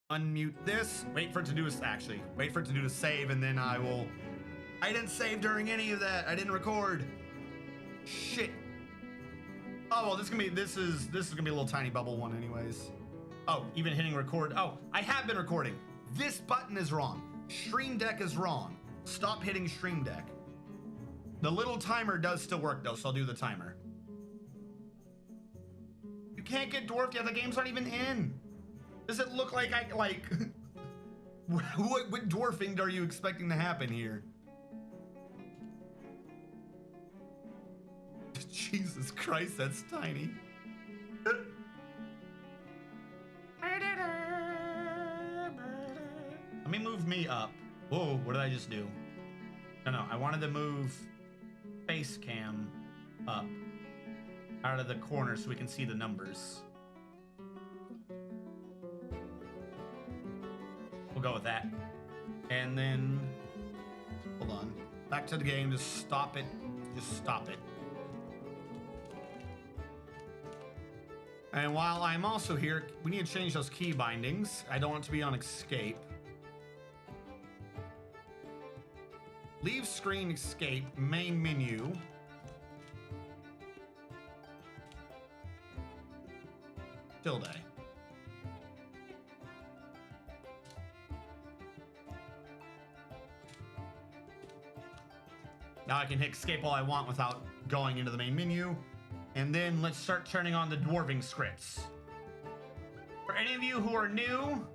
unmute this. Wait for it to do this, actually. Wait for it to do the save, and then I will... I didn't save during any of that. I didn't record. Shit. Oh, well, this is gonna be a little tiny bubble one anyways. Oh, even hitting record. Oh, I have been recording. This button is wrong. Stream Deck is wrong. Stop hitting Stream Deck. The little timer does still work though, so I'll do the timer. You can't get dwarfed yet. The game's not even in. Does it look like I like? what dwarfing are you expecting to happen here? Jesus Christ, that's tiny. Let me move me up. Whoa, what did I just do? No, I wanted to move face cam up out of the corner so we can see the numbers. We'll go with that. And then, hold on. Back to the game, just stop it. Just stop it. And while I'm also here, we need to change those key bindings. I don't want it to be on escape. Leave screen, escape, main menu. Tilde. Now I can hit escape all I want without going into the main menu. And then let's start turning on the dwarving scripts. For any of you who are new,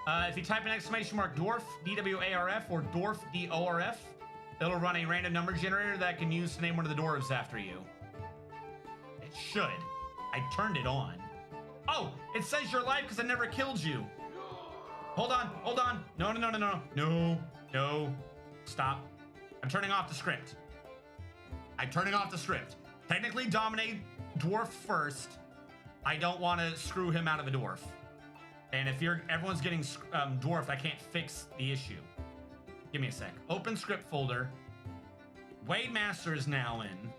if you type in exclamation mark dwarf, D-W-A-R-F, or dwarf, D-O-R-F, it'll run a random number generator that I can use to name one of the dwarves after you. It should. I turned it on. Oh, it says you're alive because I never killed you. Hold on, hold on. No, no, no, no, no. No, no. Stop. I'm turning off the script. I'm turning off the script. Technically, dominate dwarf first. I don't want to screw him out of the dwarf. And if everyone's getting dwarfed, I can't fix the issue. Give me a sec. Open script folder. Wade Master is now in.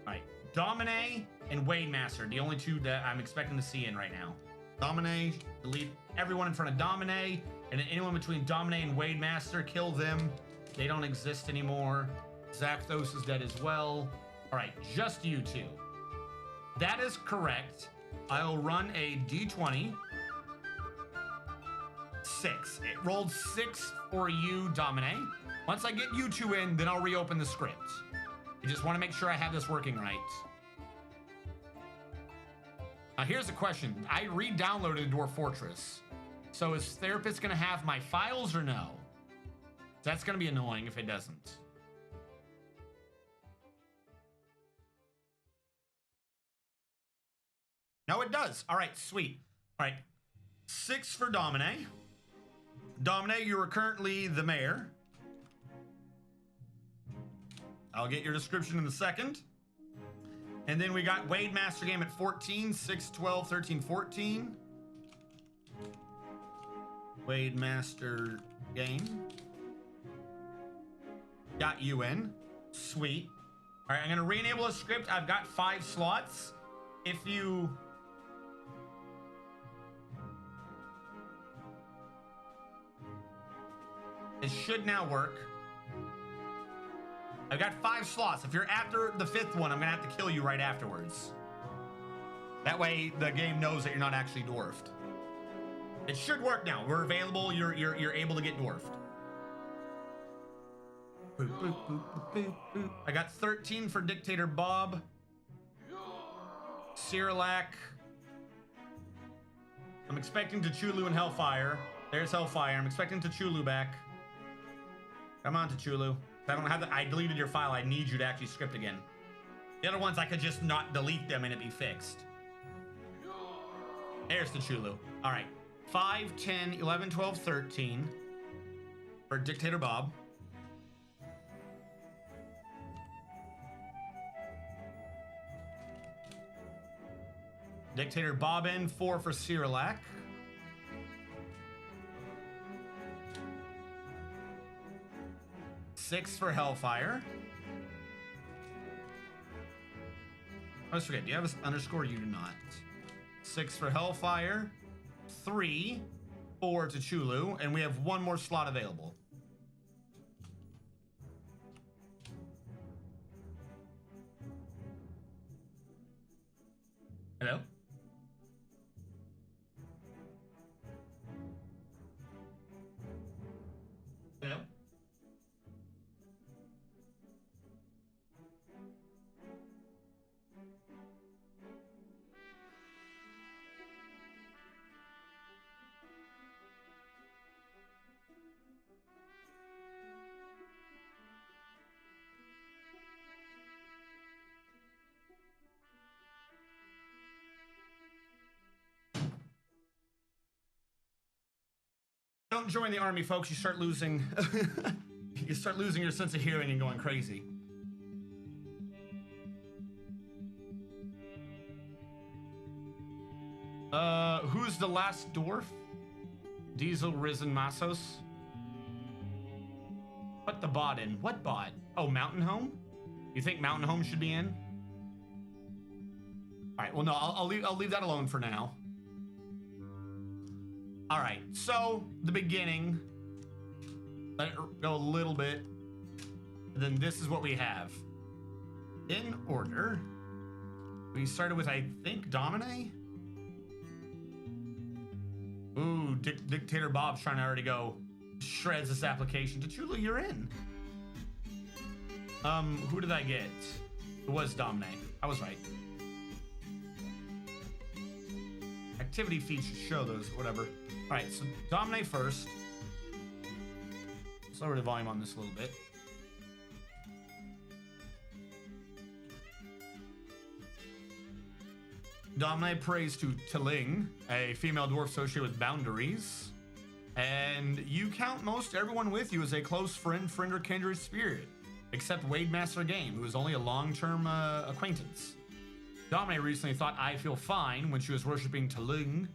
All right, Domine and Wade Master, the only two that I'm expecting to see in right now. Domine, delete everyone in front of Domine, and then anyone between Domine and Wade Master, kill them. They don't exist anymore. Zakthos is dead as well. All right, just you two. That is correct. I'll run a D20. 6. It rolled 6 for you, Domine. Once I get you two in, then I'll reopen the script. I just want to make sure I have this working right. Now here's the question. I re-downloaded Dwarf Fortress. So is Therapist going to have my files or no? That's going to be annoying if it doesn't. No, it does. All right, sweet. All right, 6 for Domine. Domine, you are currently the mayor. I'll get your description in a second. And then we got Wade Master Game at 14, 6, 12, 13, 14. Wade Master Game. Got you in. Sweet. All right, I'm going to re-enable a script. I've got 5 slots. If you... It should now work. I've got 5 slots. If you're after the 5th one, I'm gonna have to kill you right afterwards. That way the game knows that you're not actually dwarfed. It should work now. We're available. You're able to get dwarfed. Boop, boop, boop, boop, boop, boop. I got 13 for Dictator Bob. Cyrillac. I'm expecting Tachulu and Hellfire. There's Hellfire. I'm expecting Tachulu back. Come on, Tachulu. I don't have I deleted your file. I need you to actually script again. The other ones, I could just not delete them and it be fixed. There's Tachulu. All right. 5, 10, 11, 12, 13 for Dictator Bob. Dictator Bob in, 4 for Cyrillac. Six for Hellfire. I always forget, do you have an underscore? You do not. 6 for Hellfire, 3 for T'Chulu, and we have one more slot available. Hello? Hello? Don't join the army, folks. You start losing you start losing your sense of hearing and going crazy. Who's the last dwarf? Diesel Risen Massos. Put the bot in. What bot? Oh, Mountain Home? You think Mountain Home should be in? All right. Well, no, I'll leave that alone for now. All right. So the beginning. Let it go a little bit. And then this is what we have. In order. We started with, I think, Domine. Ooh, Dictator Bob's trying to already go shreds this application. T'Chulu, you're in. Who did I get? It was Domine. I was right. Activity feed should show those, whatever. All right, so Domine first. Let's lower the volume on this a little bit. Domine prays to Tiling, a female dwarf associated with boundaries. And you count most everyone with you as a close friend, or kindred spirit, except Wade Master Game, who is only a long-term acquaintance. Domine recently thought I feel fine when she was worshiping Telling,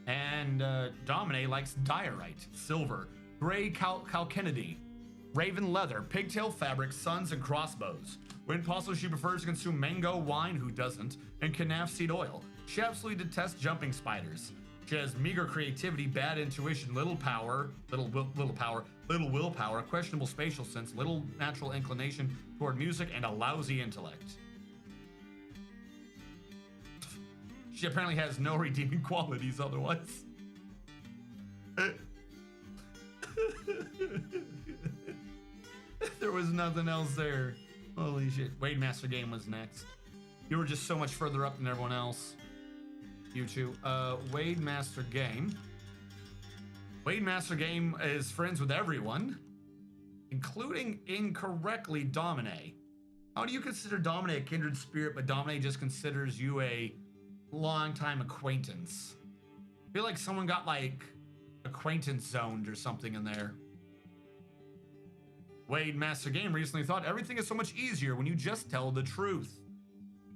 and Domine likes diorite, silver, gray Kennedy, raven leather, pigtail fabric, suns, and crossbows. When possible, she prefers to consume mango wine, who doesn't, and canaf seed oil. She absolutely detests jumping spiders. She has meager creativity, bad intuition, little willpower, questionable spatial sense, little natural inclination toward music, and a lousy intellect. She apparently has no redeeming qualities otherwise. There was nothing else there. Holy shit. Wade Master Game was next. You were just so much further up than everyone else. You two. Wade Master Game. Wade Master Game is friends with everyone, including incorrectly Domine. How do you consider Domine a kindred spirit, but Domine just considers you a longtime acquaintance? I feel like someone got like acquaintance zoned or something in there. Wade Master Game recently thought everything is so much easier when you just tell the truth.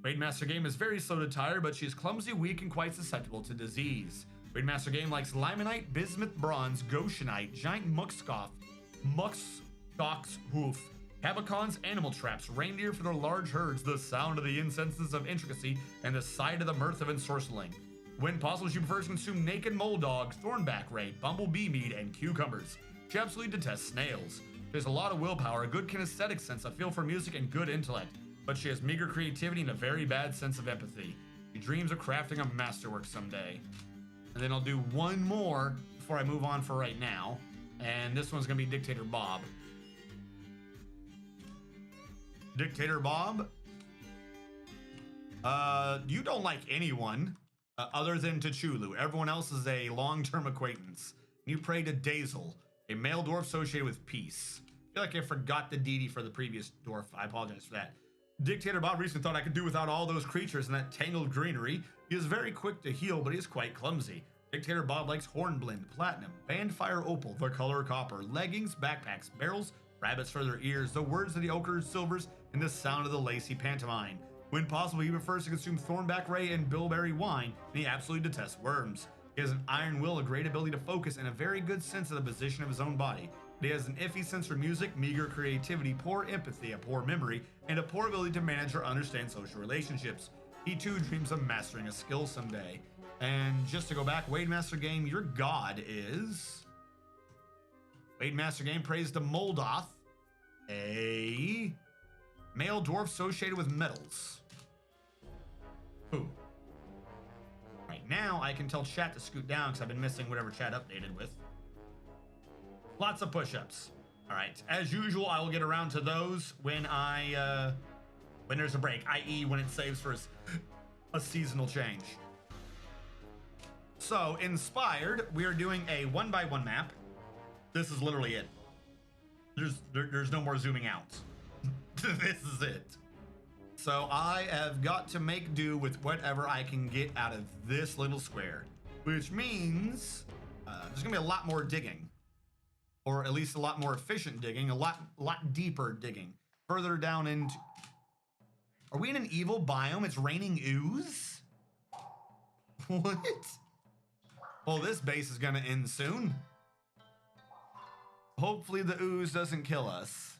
Wade Master Game is very slow to tire, but she is clumsy, weak, and quite susceptible to disease. Wade Master Game likes limonite, bismuth bronze, goshenite, giant musk's hoof, Cabocon's animal traps, reindeer for their large herds, the sound of the incenses of intricacy, and the sight of the mirth of ensorceling. When possible, she prefers to consume naked mole dog, thornback ray, bumblebee meat, and cucumbers. She absolutely detests snails. She has a lot of willpower, a good kinesthetic sense, a feel for music, and good intellect, but she has meager creativity and a very bad sense of empathy. She dreams of crafting a masterwork someday. And then I'll do one more before I move on for right now, and this one's gonna be Dictator Bob. Dictator Bob, you don't like anyone other than T'Chulu. Everyone else is a long-term acquaintance. You pray to Dazel, a male dwarf associated with peace. I feel like I forgot the deity for the previous dwarf. I apologize for that. Dictator Bob recently thought I could do without all those creatures and that tangled greenery. He is very quick to heal, but he is quite clumsy. Dictator Bob likes hornblende, platinum, bandfire opal, the color copper, leggings, backpacks, barrels, rabbits for their ears, the words of the ochres, silvers, and the sound of the lacy pantomime. When possible, he prefers to consume thornback ray and bilberry wine, and he absolutely detests worms. He has an iron will, a great ability to focus, and a very good sense of the position of his own body. But he has an iffy sense for music, meager creativity, poor empathy, a poor memory, and a poor ability to manage or understand social relationships. He too dreams of mastering a skill someday. And just to go back, Wade Master Game, your god is... Wade Master Game prays to Moldoth, a male dwarf associated with metals. Ooh. Right now, I can tell chat to scoot down because I've been missing whatever chat updated with. Lots of push-ups. All right, as usual, I will get around to those when when there's a break, i.e. when it saves for a seasonal change. So, inspired, we are doing a 1x1 map. This is literally it. There's no more zooming out. This is it. So I have got to make do with whatever I can get out of this little square, which means there's gonna be a lot more digging, or at least a lot more efficient digging, a lot deeper digging, further down into. Are we in an evil biome? It's raining ooze. What? Well, this base is gonna end soon. Hopefully the ooze doesn't kill us.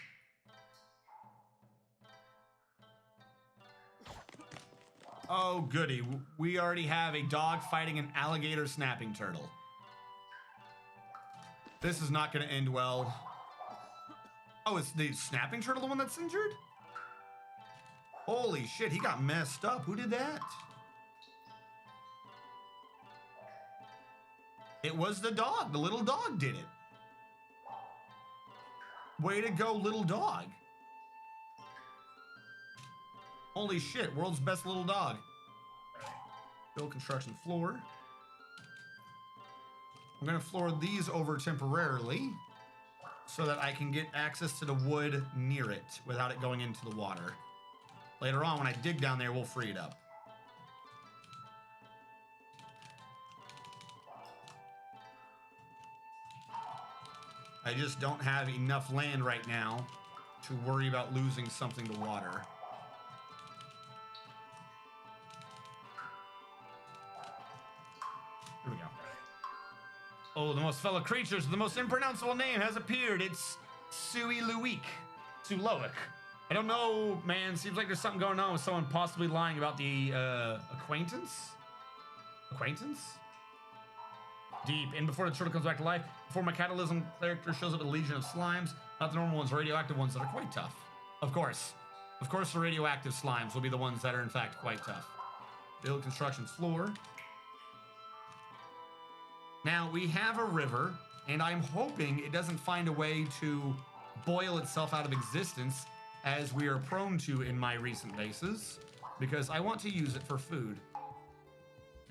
Oh, goody. We already have a dog fighting an alligator snapping turtle. This is not going to end well. Oh, is the snapping turtle the one that's injured? Holy shit, he got messed up. Who did that? It was the dog. The little dog did it. Way to go, little dog. Holy shit, world's best little dog. Build construction floor. I'm gonna floor these over temporarily so that I can get access to the wood near it without it going into the water. Later on, when I dig down there, we'll free it up. I just don't have enough land right now to worry about losing something to water. Here we go. Oh, the most fellow creatures with the most impronounceable name has appeared. It's Suiluik. Suloic. I don't know, man. Seems like there's something going on with someone possibly lying about the acquaintance? Acquaintance? Deep. And before the turtle comes back to life, before my catalysm character shows up with a legion of slimes, not the normal ones, radioactive ones that are quite tough. Of course. Of course, the radioactive slimes will be the ones that are in fact quite tough. Build construction floor. Now, we have a river, and I'm hoping it doesn't find a way to boil itself out of existence as we are prone to in my recent bases, because I want to use it for food.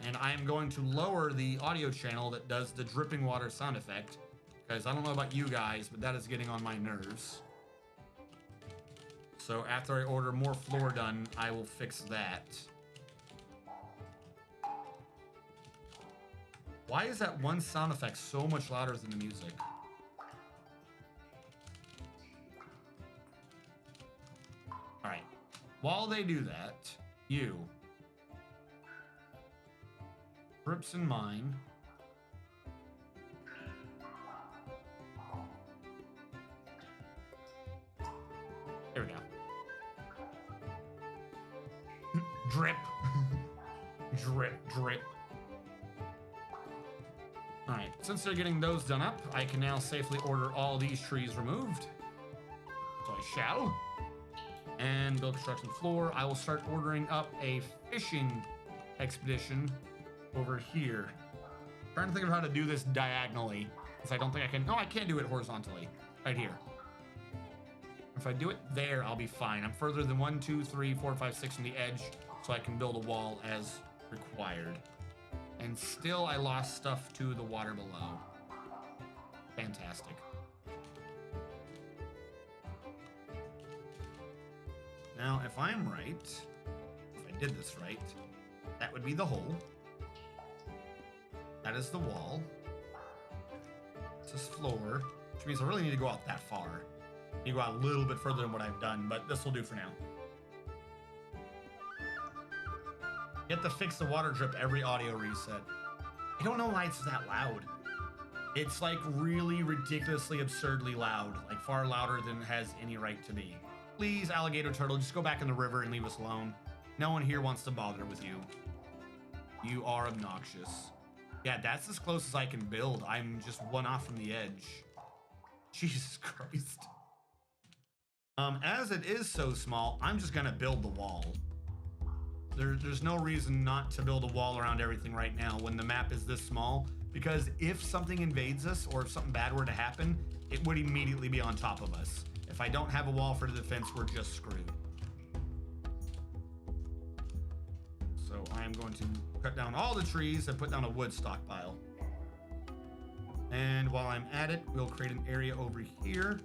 And I'm going to lower the audio channel that does the dripping water sound effect, because I don't know about you guys, but that is getting on my nerves. So after I order more floor done, I will fix that. Why is that one sound effect so much louder than the music? All right. While they do that, you... Rips in mine. There we go. Drip. Drip, drip. Alright, since they're getting those done up, I can now safely order all these trees removed. So I shall. And build construction floor. I will start ordering up a fishing expedition over here. Trying to think of how to do this diagonally, because I don't think I can. No, I can't do it horizontally. Right here. If I do it there, I'll be fine. I'm further than 1, 2, 3, 4, 5, 6 from the edge, so I can build a wall as required. And still, I lost stuff to the water below. Fantastic. Now, if I'm right, if I did this right, that would be the hole. That is the wall. This is floor, which means I really need to go out that far. I need to go out a little bit further than what I've done, but this will do for now. You have to fix the water drip every audio reset. I don't know why it's that loud. It's like really ridiculously, absurdly loud. Like far louder than it has any right to be. Please, alligator turtle, just go back in the river and leave us alone. No one here wants to bother with you. You are obnoxious. Yeah, that's as close as I can build. I'm just one off from the edge. Jesus Christ. As it is so small, I'm just gonna build the wall. There's no reason not to build a wall around everything right now when the map is this small, because if something invades us or if something bad were to happen, it would immediately be on top of us. If I don't have a wall for the defense, we're just screwed. So I'm going to cut down all the trees and put down a wood stockpile. And while I'm at it, we'll create an area over here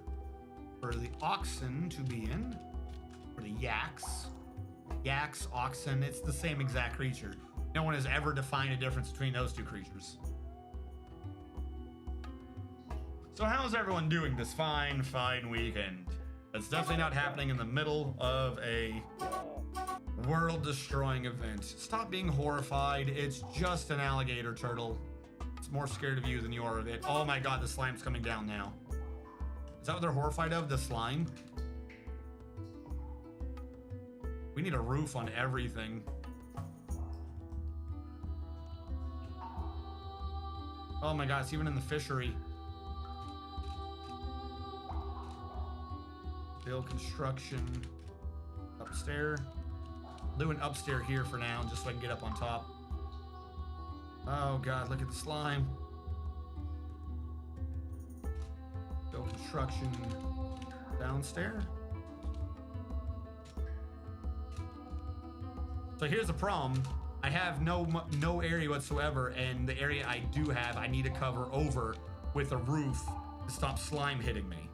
for the oxen to be in, for the yaks. Yaks, oxen, it's the same exact creature. No one has ever defined a difference between those two creatures. So how's everyone doing this fine weekend? It's definitely not happening in the middle of a world-destroying event. Stop being horrified. It's just an alligator turtle. It's more scared of you than you are of it. Oh my god, the slime's coming down now. Is that what they're horrified of, the slime? We need a roof on everything. Oh my god, it's even in the fishery. Build construction upstairs. Do an upstairs here for now, just so I can get up on top. Oh god, look at the slime. Build construction downstairs. So here's the problem. I have no area whatsoever, and the area I do have, I need to cover over with a roof to stop slime hitting me.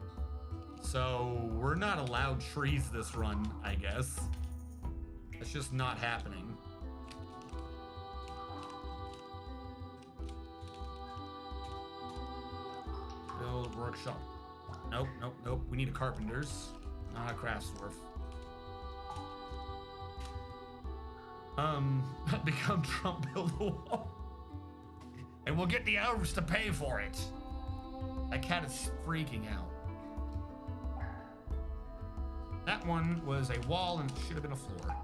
So we're not allowed trees this run, I guess. It's just not happening. Build workshop. Nope, nope, nope. We need a carpenter's, not a craftsdwarf. Become Trump, build a wall. And we'll get the elves to pay for it. That cat is freaking out. That one was a wall and it should have been a floor.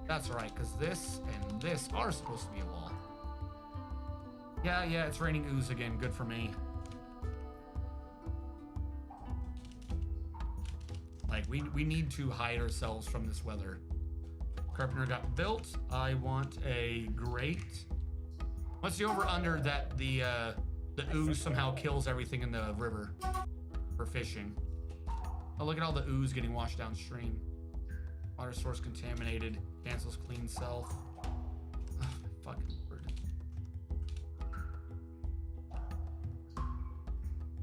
That's right, because this and this are supposed to be a wall. Yeah, it's raining ooze again. Good for me. Like, we need to hide ourselves from this weather. Carpenter got built. I want a grate. What's the over-under that the ooze somehow kills everything in the river for fishing? Oh, look at all the ooze getting washed downstream. Water source contaminated. Cancels clean self. Oh, my fucking word.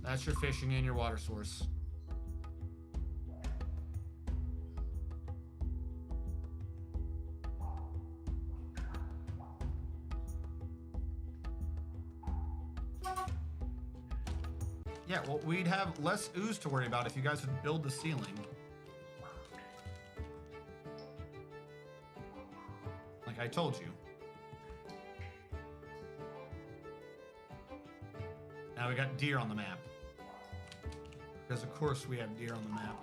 That's your fishing and your water source. Yeah, well, we'd have less ooze to worry about if you guys would build the ceiling. Like I told you. Now we got deer on the map. Because of course we have deer on the map.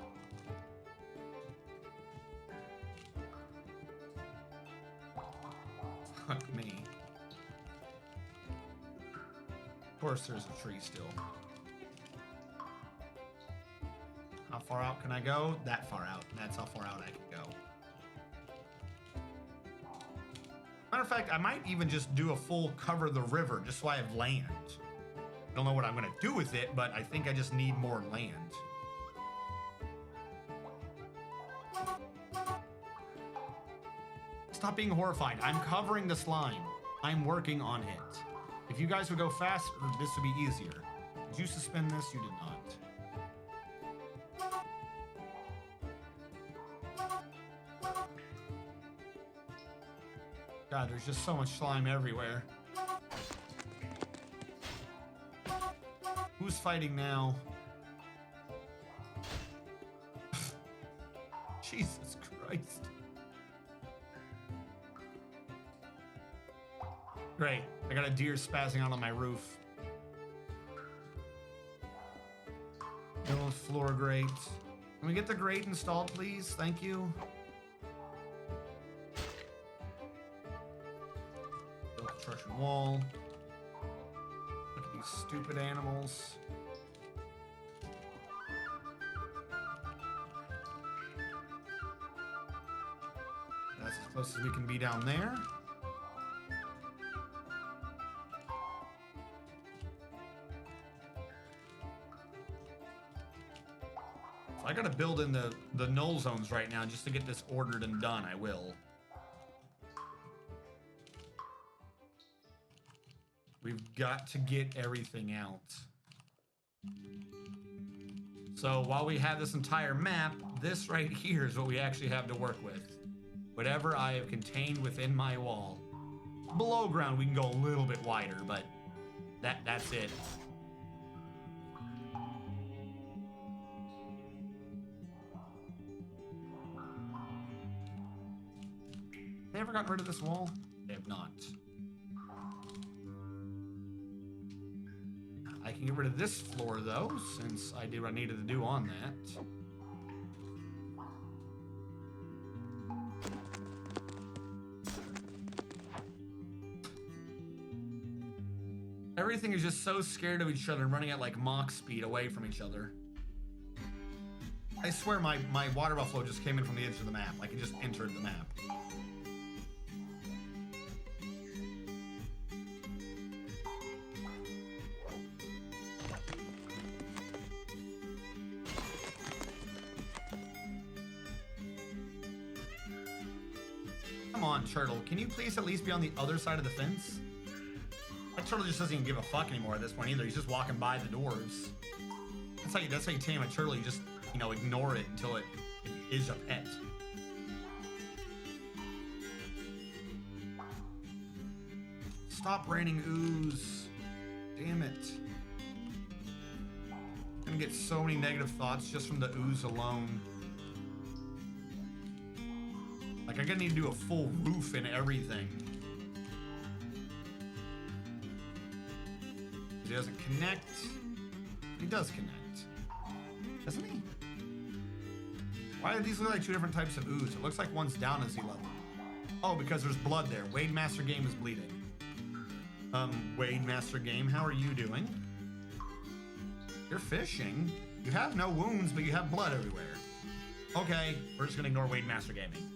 Fuck me. Of course there's a tree still. How far out can I go? That far out. That's how far out I can go. Matter of fact, I might even just do a full cover the river just so I have land. I don't know what I'm going to do with it, but I think I just need more land. Stop being horrified. I'm covering the slime. I'm working on it. If you guys would go faster, this would be easier. Did you suspend this? You did not. God, there's just so much slime everywhere. Who's fighting now? Jesus Christ. Great. I got a deer spazzing out on my roof. Build floor grate. Can we get the grate installed, please? Thank you. construction wall. Look at these stupid animals. That's as close as we can be down there. I gotta build in the null zones right now just to get this ordered and done. I will. We've got to get everything out. So while we have this entire map, this right here is what we actually have to work with. Whatever I have contained within my wall. Below ground, we can go a little bit wider, but that's it. They ever gotten rid of this wall? They have not. I can get rid of this floor though, since I did what I needed to do on that. Everything is just so scared of each other and running at like Mach speed away from each other. I swear my water buffalo just came in from the edge of the map. Like it just entered the map. Come on, turtle. Can you please at least be on the other side of the fence? That turtle just doesn't even give a fuck anymore at this point either. He's just walking by the dwarves. That's how you tame a turtle. You just, you know, ignore it until it is a pet. Stop raining ooze. Damn it. I'm gonna get so many negative thoughts just from the ooze alone. Like, I'm gonna need to do a full roof and everything. He doesn't connect. He does connect. Doesn't he? Why do these look like two different types of ooze? It looks like one's down at Z level. Oh, because there's blood there. Wade Master Game is bleeding. Wade Master Game, how are you doing? You're fishing. You have no wounds, but you have blood everywhere. Okay, we're just gonna ignore Wade Master Gaming.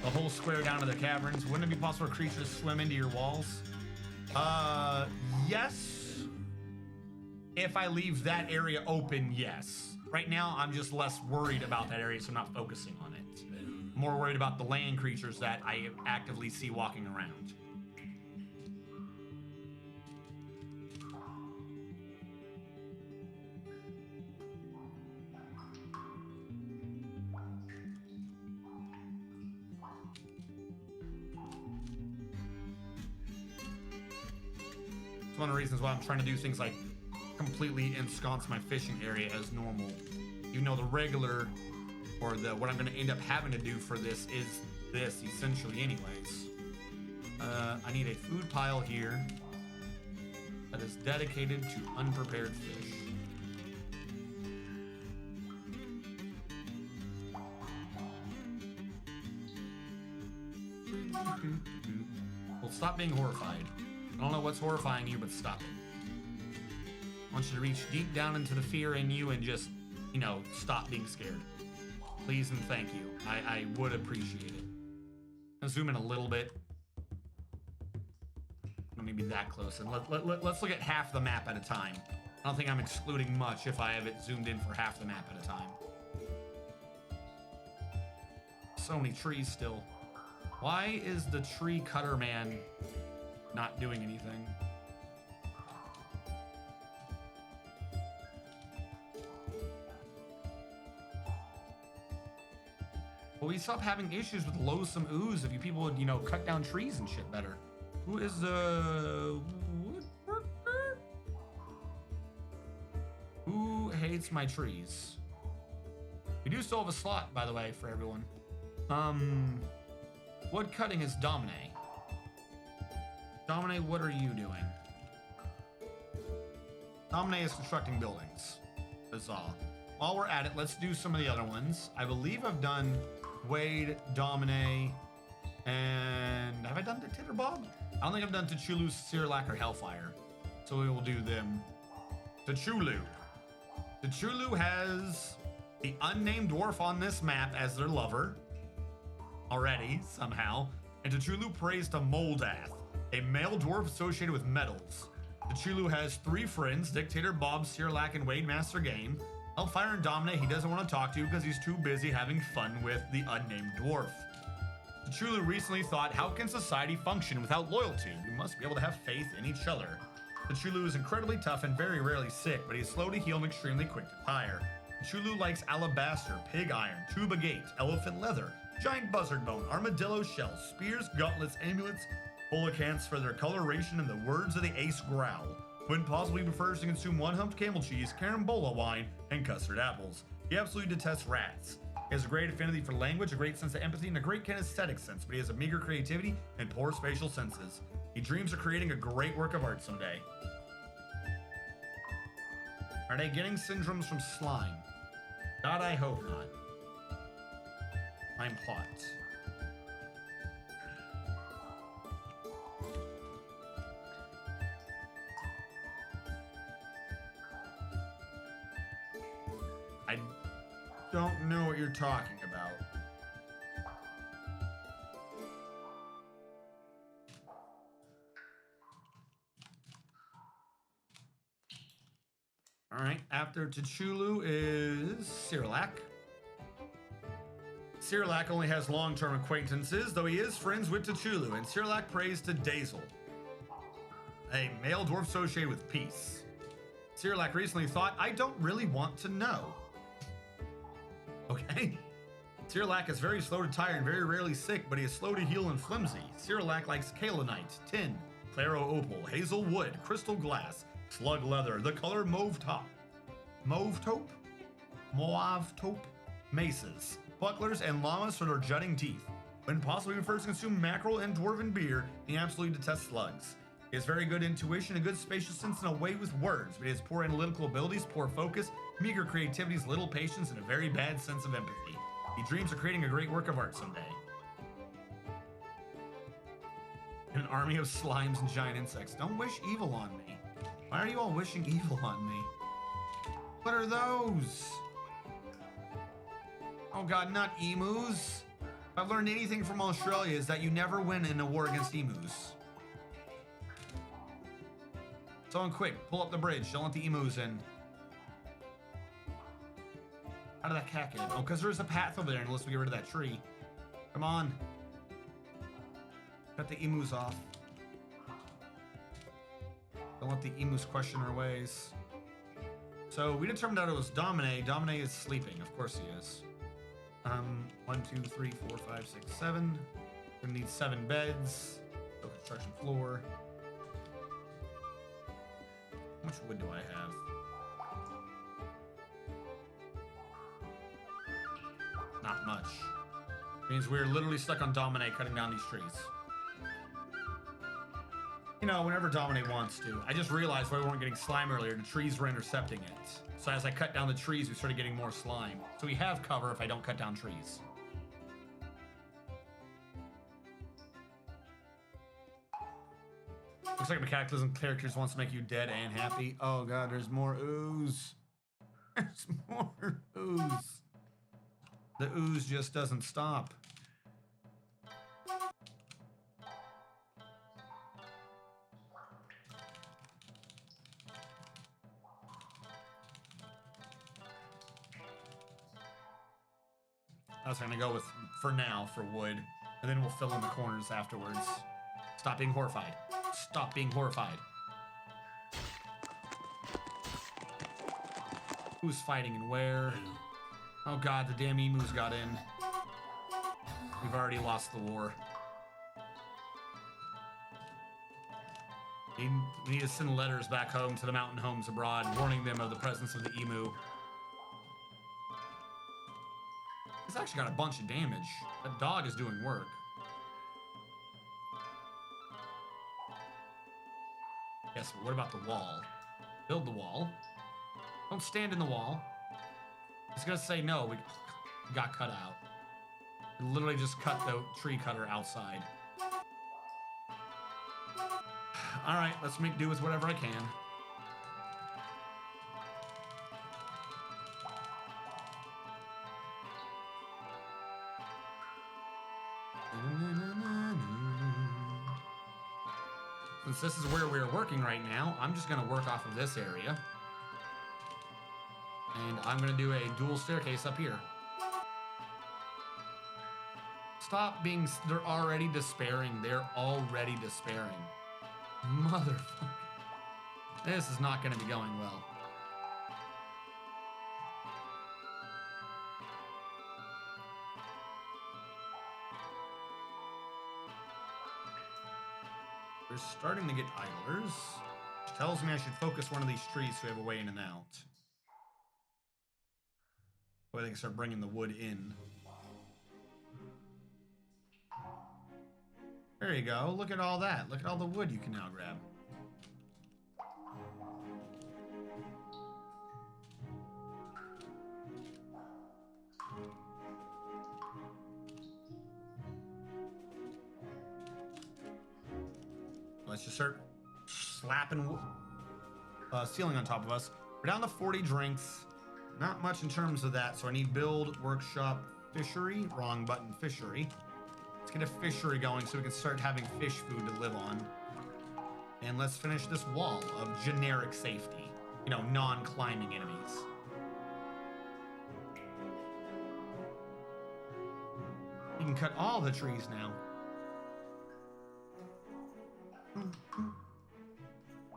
The whole square down to the caverns. Wouldn't it be possible for creatures to swim into your walls? Yes. If I leave that area open, yes. Right now, I'm just less worried about that area, so I'm not focusing on it. More worried about the land creatures that I actively see walking around. It's one of the reasons why I'm trying to do things like completely ensconce my fishing area as normal. You know, the regular, or what I'm going to end up having to do for this is this, essentially anyways. I need a food pile here that is dedicated to unprepared fish. Well, stop being horrified. I don't know what's horrifying you, but stop it. I want you to reach deep down into the fear in you and just, you know, stop being scared. Please and thank you. I would appreciate it. I'll zoom in a little bit. Don't need to be that close. And let's look at half the map at a time. I don't think I'm excluding much if I have it zoomed in for half the map at a time. So many trees still. Why is the tree cutter man not doing anything? Well, we stop having issues with loathsome ooze if you people would, you know, cut down trees and shit better. Who is the woodworker? Who hates my trees? We do still have a slot, by the way, for everyone. Wood cutting is Domine. Domine, what are you doing? Domine is constructing buildings. That's all. While we're at it, let's do some of the other ones. I believe I've done Wade, Domine, and done Dictator Bob? I don't think I've done Tachulu, Sirlac, or Hellfire. So we will do them. Tachulu. Tachulu has the unnamed dwarf on this map as their lover. Already, somehow. And Tachulu prays to Moldath, a male dwarf associated with metals. Tachulu has 3 friends, Dictator Bob, Sirlac, and Wade Master Game. Hellfire and Domine he doesn't want to talk to because he's too busy having fun with the unnamed dwarf. Tachulu recently thought, how can society function without loyalty? We must be able to have faith in each other. Tachulu is incredibly tough and very rarely sick, but he's slow to heal and extremely quick to tire. Tachulu likes alabaster, pig iron, tuba gate, elephant leather, giant buzzard bone, armadillo shells, spears, gauntlets, amulets, bullicants for their coloration and the words of the ace growl. When possible, he prefers to consume one-humped camel cheese, carambola wine, and custard apples. He absolutely detests rats. He has a great affinity for language, a great sense of empathy, and a great kinesthetic sense, but he has a meager creativity and poor spatial senses. He dreams of creating a great work of art someday. Are they getting syndromes from slime? God, I hope not. I'm hot. I don't know what you're talking about. All right, after Tachulu is Sirlac. Sirlac only has long-term acquaintances, though he is friends with Tachulu, and Sirlac prays to Dazel, a male dwarf associated with peace. Sirlac recently thought, I don't really want to know. Okay. Sirlac is very slow to tire and very rarely sick, but he is slow to heal and flimsy. Sirlac likes kaolinite, tin, claro opal, hazel wood, crystal glass, slug leather, the color mauve taupe, maces, bucklers, and llamas for their jutting teeth. When possible, he prefers to consume mackerel and dwarven beer, and he absolutely detests slugs. He has very good intuition, a good spatial sense, and a way with words, but he has poor analytical abilities, poor focus, meager creativity, little patience, and a very bad sense of empathy. He dreams of creating a great work of art someday. An army of slimes and giant insects. Don't wish evil on me. Why are you all wishing evil on me? What are those? Oh god, not emus. If I've learned anything from Australia is that you never win in a war against emus. Someone quick, pull up the bridge. Don't let the emus in. How did that cat get in? Oh, because there's a path over there unless we get rid of that tree. Come on. Cut the emus off. Don't let the emus question our ways. So we determined that it was Domine. Domine is sleeping. Of course he is. 1, 2, 3, 4, 5, 6, 7. We're gonna need 7 beds. No construction floor. How much wood do I have? Not much. Means we're literally stuck on Domine cutting down these trees. You know, whenever Domine wants to. I just realized why we weren't getting slime earlier. The trees were intercepting it. So as I cut down the trees, we started getting more slime. So we have cover if I don't cut down trees. Looks like a Cataclysm character just wants to make you dead and happy. Oh god, there's more ooze. There's more ooze. The ooze just doesn't stop. I was gonna go with, for now, for wood, and then we'll fill in the corners afterwards. Stop being horrified. Stop being horrified. Who's fighting and where? Oh god, the damn emus got in. We've already lost the war. We need to send letters back home to the mountain homes abroad, warning them of the presence of the emu. It's actually got a bunch of damage. That dog is doing work. Yes, but what about the wall? Build the wall. Don't stand in the wall. It's gonna say no. We got cut out. We literally just cut the tree cutter outside. All right, let's make do with whatever I can. Since this is where we're working right now, I'm just going to work off of this area. And I'm going to do a dual staircase up here. Stop being... They're already despairing. They're already despairing. Motherfucker. This is not going to be going well. We're starting to get idlers, which tells me I should focus one of these trees so we have a way in and out. So they can start bringing the wood in. There you go. Look at all that. Look at all the wood you can now grab. Let's just start slapping ceiling on top of us. We're down to 40 drinks. Not much in terms of that, so I need build, workshop, fishery. Wrong button, fishery. Let's get a fishery going so we can start having fish food to live on. And let's finish this wall of generic safety. You know, non-climbing enemies. You can cut all the trees now.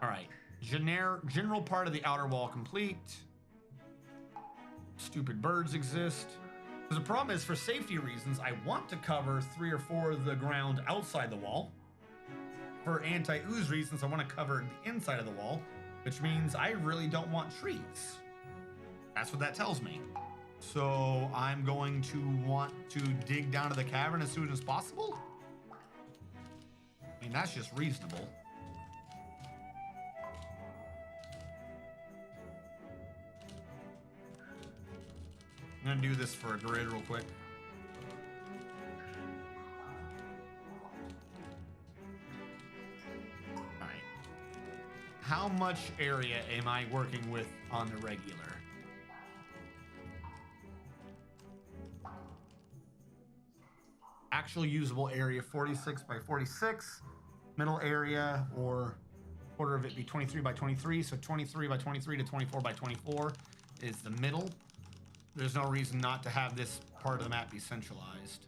Alright. General part of the outer wall complete. Stupid birds exist. The problem is, for safety reasons, I want to cover 3 or 4 of the ground outside the wall. For anti-ooze reasons, I want to cover the inside of the wall, which means I really don't want trees. That's what that tells me. So I'm going to want to dig down to the cavern as soon as possible? I mean, that's just reasonable. I'm gonna do this for a grid real quick. Alright. How much area am I working with on the regular? Actual usable area 46 by 46. Middle area, or quarter of it be 23 by 23. So 23 by 23 to 24 by 24 is the middle. There's no reason not to have this part of the map be centralized.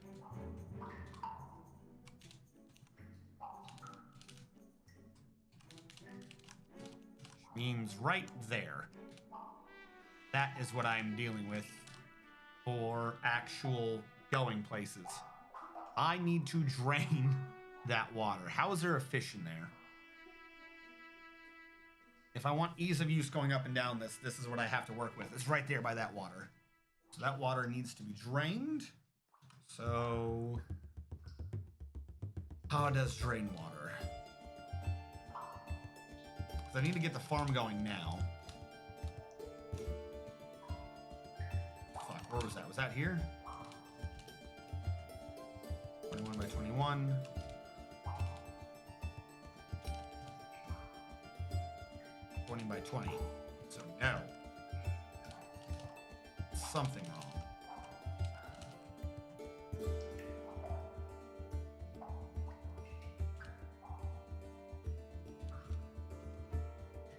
Which means right there. That is what I'm dealing with for actual going places. I need to drain that water. How is there a fish in there? If I want ease of use going up and down this is what I have to work with. It's right there by that water. So that water needs to be drained. So how does drain water? Because I need to get the farm going now. Fuck, where was that? Was that here? 21 by 21. By 20. So no. Something wrong.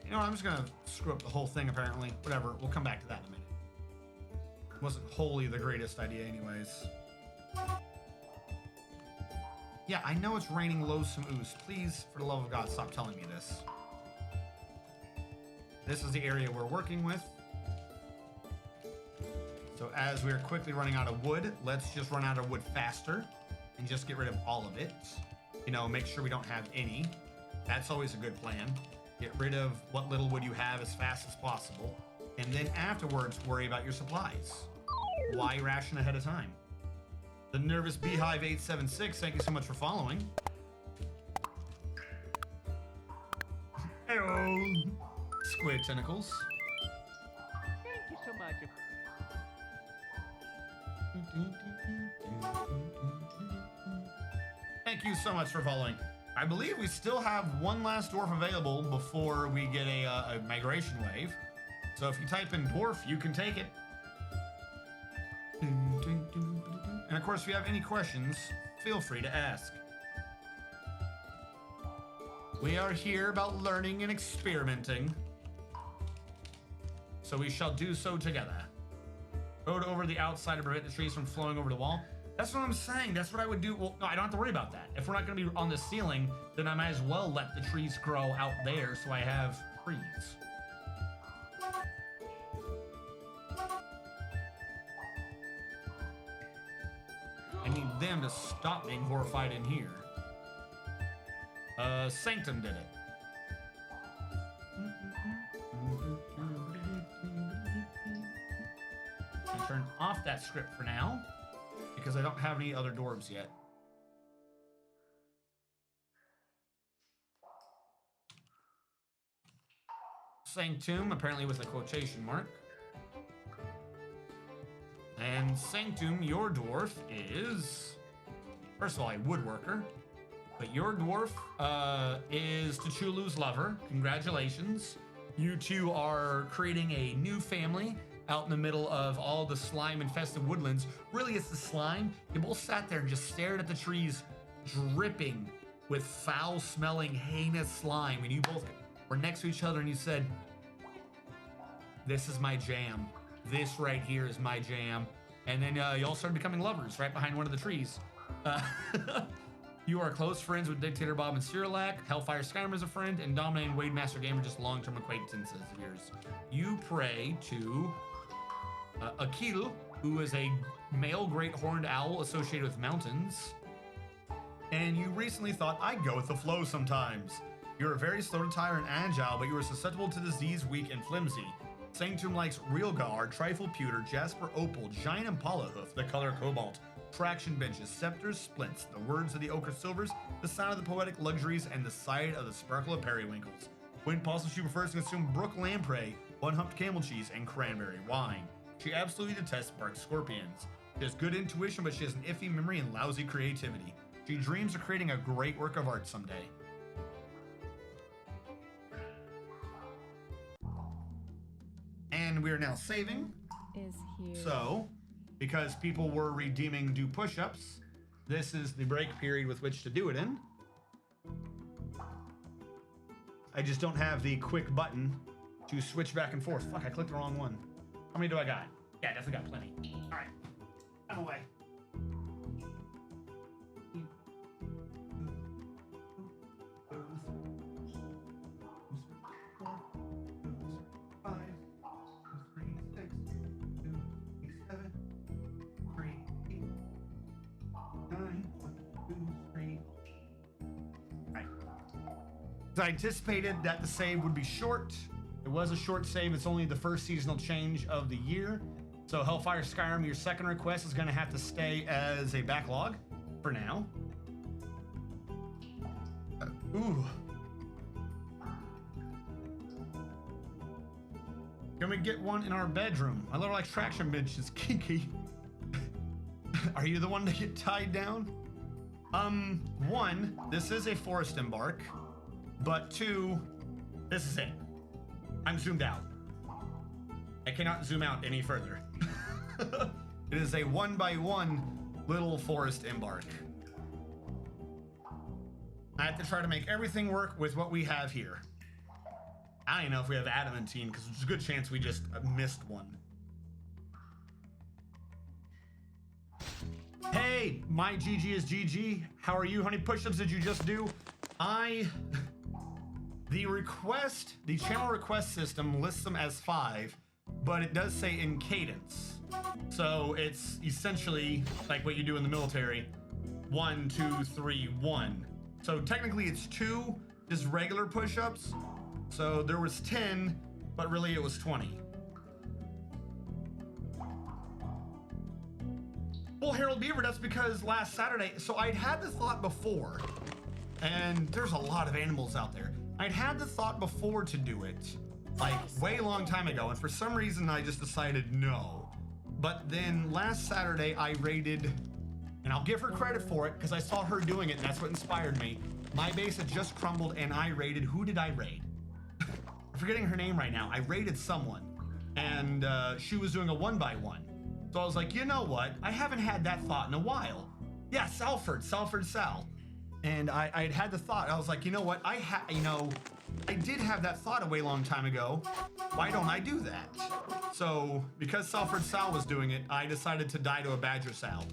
You know what? I'm just gonna screw up the whole thing apparently. Whatever, we'll come back to that in a minute. Wasn't wholly the greatest idea anyways. Yeah, I know it's raining loathsome ooze. Please, for the love of God, stop telling me this. This is the area we're working with. So as we're quickly running out of wood, let's just run out of wood faster and just get rid of all of it. You know, make sure we don't have any. That's always a good plan. Get rid of what little wood you have as fast as possible. And then afterwards, worry about your supplies. Why ration ahead of time? The Nervous Beehive 876, thank you so much for following. Hello. Squid tentacles. Thank you so much. Thank you so much for following. I believe we still have one last dwarf available before we get a migration wave. So if you type in dwarf, you can take it. And of course, if you have any questions, feel free to ask. We are here about learning and experimenting. So we shall do so together. Road over the outside to prevent the trees from flowing over the wall. That's what I'm saying. That's what I would do. Well, no, I don't have to worry about that. If we're not going to be on the ceiling, then I might as well let the trees grow out there so I have trees. I need them to stop being horrified in here. Sanctum did it. I'll turn off that script for now, because I don't have any other dwarves yet. Sanctum, apparently with a quotation mark. And Sanctum, your dwarf is, first of all, a woodworker. But your dwarf is T'Chulu's lover. Congratulations. You two are creating a new family out in the middle of all the slime-infested woodlands. Really, it's the slime. You both sat there and just stared at the trees dripping with foul-smelling, heinous slime. And you both were next to each other and you said, "This is my jam. This right here is my jam." And then y'all started becoming lovers right behind one of the trees. You are close friends with Dictator Bob and Cyrillac. Hellfire Skyrim is a friend, and Dominic and Wade Master Game are just long-term acquaintances of yours. You pray to Akil, who is a male great horned owl associated with mountains. And you recently thought, "I'd go with the flow sometimes." You're very slow to tire and agile, but you are susceptible to disease, weak, and flimsy. Sanctum likes Realgar, Trifle Pewter, Jasper Opal, Giant Impala Hoof, the color Cobalt, Traction Benches, Scepters, Splints, the words of the Ochre Silvers, the sound of the Poetic Luxuries, and the sight of the sparkle of Periwinkles. When possible, she prefers to consume Brook Lamprey, One-Humped Camel Cheese, and Cranberry Wine. She absolutely detests barked scorpions. She has good intuition, but she has an iffy memory and lousy creativity. She dreams of creating a great work of art someday. And we are now saving. Is here. So, because people were redeeming do push-ups, this is the break period with which to do it in. I just don't have the quick button to switch back and forth. Fuck, I clicked the wrong one. How many do I got? Yeah, definitely got plenty. All right, I'm away. I anticipated that the save would be short. It was a short save. It's only the first seasonal change of the year. So Hellfire Skyrim, your second request is going to have to stay as a backlog for now. Ooh. Can we get one in our bedroom? My little extraction bench is kinky. Are you the one to get tied down? One, this is a forest embark. But two, this is it. I'm zoomed out. I cannot zoom out any further. It is a 1x1 little forest embark. I have to try to make everything work with what we have here. I don't even know if we have adamantine, because there's a good chance we just missed one. Hey, my GG is GG. How are you? How many push-ups did you just do? The channel request system lists them as 5, but it does say in cadence. So it's essentially like what you do in the military, 1, 2, 3, 1. So technically it's 2 just regular push-ups. So there was 10, but really it was 20. Well, Harold Beaver, that's because last Saturday, so I'd had the thought before, and there's a lot of animals out there. I'd had the thought before to do it, like way long time ago, and for some reason I just decided no. But then last Saturday I raided And I'll give her credit for it because I saw her doing it and that's what inspired me. My base had just crumbled and I raided. Who did I raid? I'm forgetting her name right now. I raided someone and she was doing a 1x1. So I was like, you know what? I haven't had that thought in a while. Yeah, Salford Sal. And I had the thought. I was like, you know what? I did have that thought a way long time ago. Why don't I do that? So because Salford Sal was doing it, I decided to die to a Badger Sal.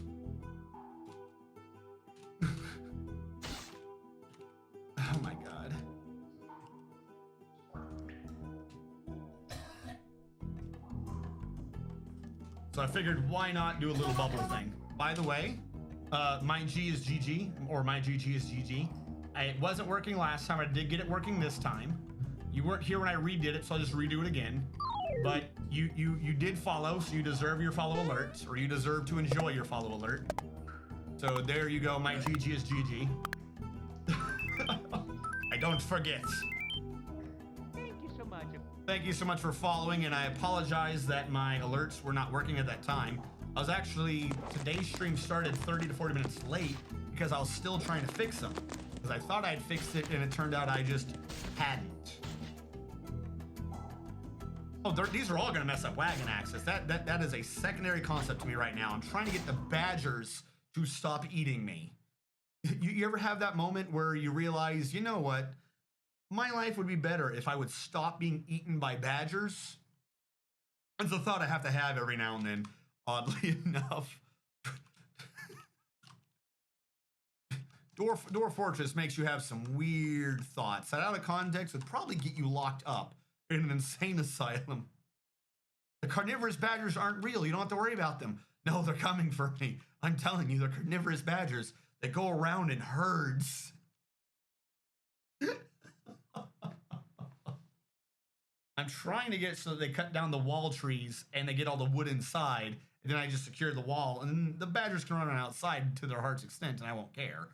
Oh my god. So I figured, why not do a little bubble thing? By the way, my G is GG, or my GG is GG. It wasn't working last time. I did get it working this time. You weren't here when I redid it, so I'll just redo it again. But you did follow, so you deserve your follow alerts, or you deserve to enjoy your follow alert. So there you go, my GG is GG. I don't forget. Thank you so much. Thank you so much for following, and I apologize that my alerts were not working at that time. I was actually, today's stream started 30 to 40 minutes late because I was still trying to fix them. Because I thought I'd fixed it, and it turned out I just hadn't. Oh, these are all gonna mess up wagon access. That is a secondary concept to me right now. I'm trying to get the badgers to stop eating me. You ever have that moment where you realize, you know what? My life would be better if I would stop being eaten by badgers. It's a thought I have to have every now and then, oddly enough. Dwarf Fortress makes you have some weird thoughts that out of context would probably get you locked up in an insane asylum. The carnivorous badgers aren't real. You don't have to worry about them. No, they're coming for me. I'm telling you, they're carnivorous badgers that go around in herds. I'm trying to get so that they cut down the wall trees and they get all the wood inside, and then I just secure the wall, and then the badgers can run on outside to their heart's extent, and I won't care.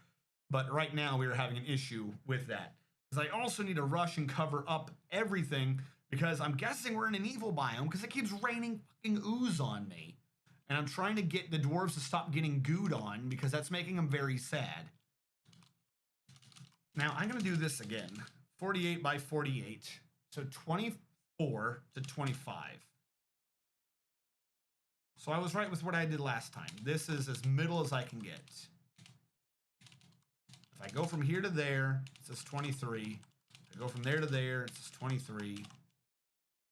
But right now we are having an issue with that. Because I also need to rush and cover up everything, because I'm guessing we're in an evil biome, because it keeps raining fucking ooze on me. And I'm trying to get the dwarves to stop getting gooed on, because that's making them very sad. Now, I'm going to do this again. 48 by 48. So 24 to 25. So I was right with what I did last time. This is as middle as I can get. If I go from here to there, it says 23. If I go from there to there, it says 23.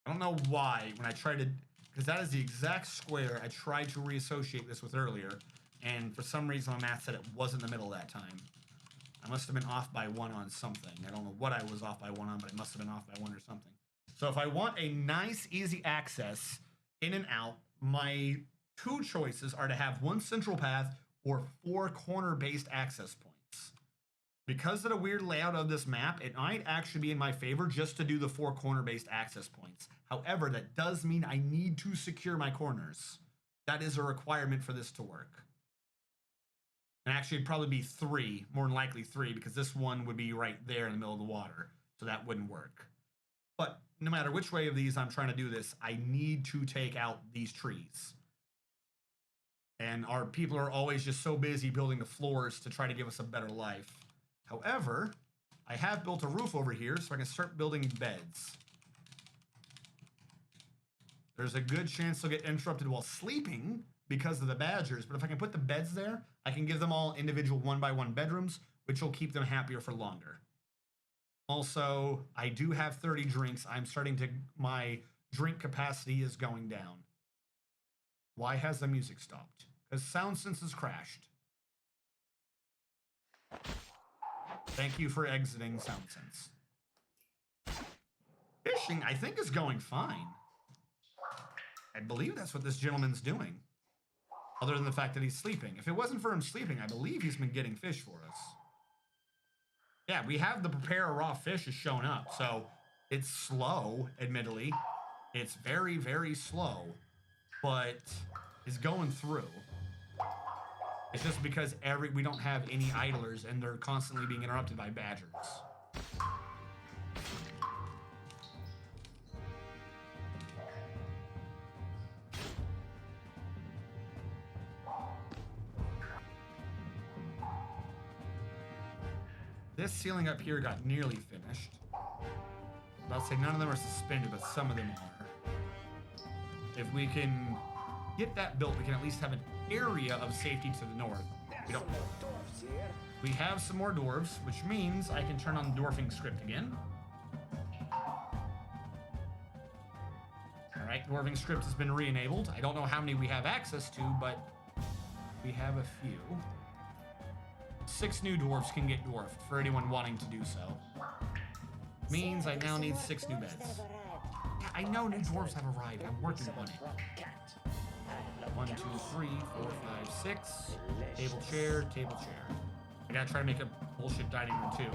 I don't know why, when I try to... Because that is the exact square I tried to reassociate this with earlier, and for some reason my math said it wasn't the middle that time. I must have been off by 1 on something. I don't know what I was off by 1 on, but it must have been off by 1 or something. So if I want a nice, easy access in and out, my 2 choices are to have 1 central path or 4 corner-based access points. Because of the weird layout of this map, it might actually be in my favor just to do the 4 corner-based access points. However, that does mean I need to secure my corners. That is a requirement for this to work. And actually, it'd probably be 3, more than likely 3, because this one would be right there in the middle of the water, so that wouldn't work. But no matter which way of these I'm trying to do this, I need to take out these trees. And our people are always just so busy building the floors to try to give us a better life. However, I have built a roof over here, so I can start building beds. There's a good chance they'll get interrupted while sleeping because of the badgers, but if I can put the beds there, I can give them all individual 1x1 bedrooms, which will keep them happier for longer. Also, I do have 30 drinks. My drink capacity is going down. Why has the music stopped? Because SoundSense has crashed. Thank you for exiting SoundSense. Fishing, I think, is going fine. I believe that's what this gentleman's doing. Other than the fact that he's sleeping. If it wasn't for him sleeping, I believe he's been getting fish for us. Yeah, we have the prepare a raw fish is showing up, so it's slow, admittedly. It's very, very slow, but it's going through. It's just because we don't have any idlers, and they're constantly being interrupted by badgers. This ceiling up here got nearly finished. I'll say none of them are suspended, but some of them are. If we can get that built, we can at least have an area of safety to the north. We have some more dwarves, which means I can turn on the dwarfing script again. All right, dwarfing script has been re-enabled. I don't know how many we have access to, but we have a few. 6 new dwarves can get dwarfed for anyone wanting to do so. Means I now need 6 new beds. Yeah, I know new dwarves have arrived. I'm working on it. 1, 2, 3, 4, 5, 6. Table chair, table chair. I gotta try to make a bullshit dining room too.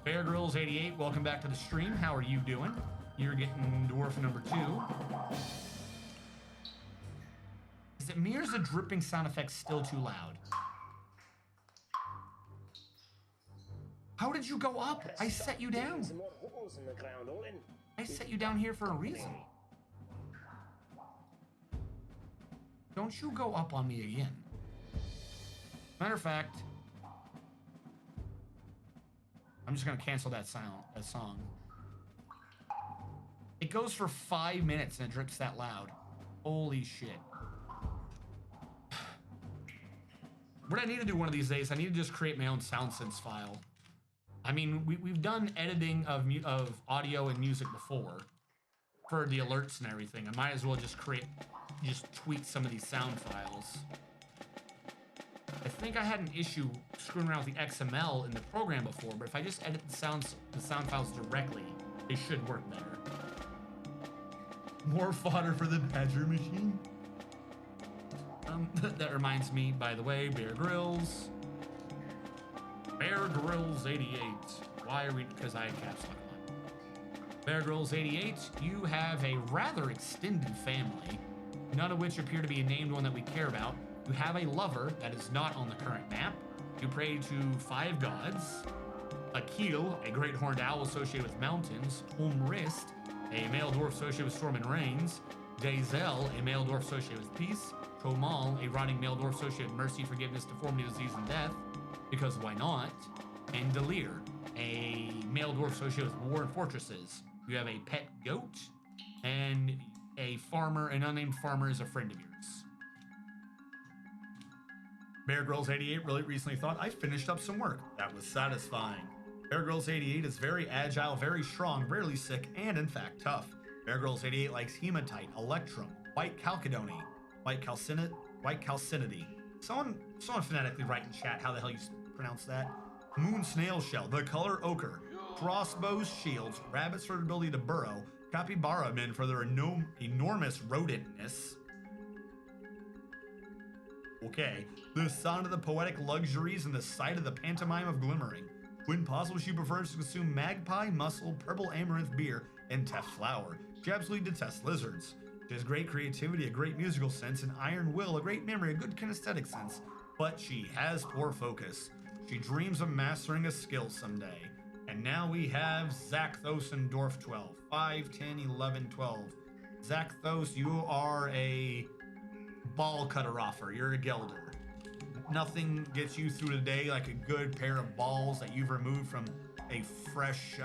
Bear Grylls 88, welcome back to the stream. How are you doing? You're getting dwarf number 2. Is it me or is the dripping sound effect still too loud? How did you go up? I set you down. I set you down here for a reason. Don't you go up on me again. Matter of fact, I'm just gonna cancel that song. It goes for 5 minutes and it drips that loud. Holy shit. What I need to do one of these days, I need to just create my own SoundSense file. I mean, we've done editing of audio and music before for the alerts and everything. I might as well just tweak some of these sound files. I think I had an issue screwing around with the XML in the program before, but if I just edit the sound files directly, they should work better. More fodder for the Badger machine. That reminds me, by the way, Bear Grylls. Bear Grylls 88. Why are we? Because I caps lock one. Bear Grylls 88, you have a rather extended family, none of which appear to be a named one that we care about. You have a lover that is not on the current map. You pray to 5 gods. Akil, a great horned owl associated with mountains. Umrist, a male dwarf associated with storm and rains. Dazel, a male dwarf associated with peace. Tromal, a rotting male dwarf associated with mercy, forgiveness, deformity, disease, and death. Because why not? And Delir, a male dwarf associated with war and fortresses. You have a pet goat, and a farmer, an unnamed farmer is a friend of yours. Bear Grylls 88 really recently thought, I finished up some work. That was satisfying. Bear Grylls 88 is very agile, very strong, rarely sick, and in fact tough. Bear Grylls 88 likes hematite, electrum, white chalcedony, white calcinity. Someone phonetically write in chat how the hell you pronounce that. Moon snail shell, the color ochre, crossbows, shields, rabbits for the ability to burrow, capybara men for their enormous rodentness. Okay, the sound of the poetic luxuries and the sight of the pantomime of glimmering. When possible, she prefers to consume magpie, mussel, purple amaranth beer, and teff flower. She absolutely detests lizards. She has great creativity, a great musical sense, an iron will, a great memory, a good kinesthetic sense, but she has poor focus. She dreams of mastering a skill someday. And now we have Zakthos and Dwarf 12. 5, 10, 11, 12. Zakthos, you are a ball cutter offer. You're a gelder. Nothing gets you through the day like a good pair of balls that you've removed from a fresh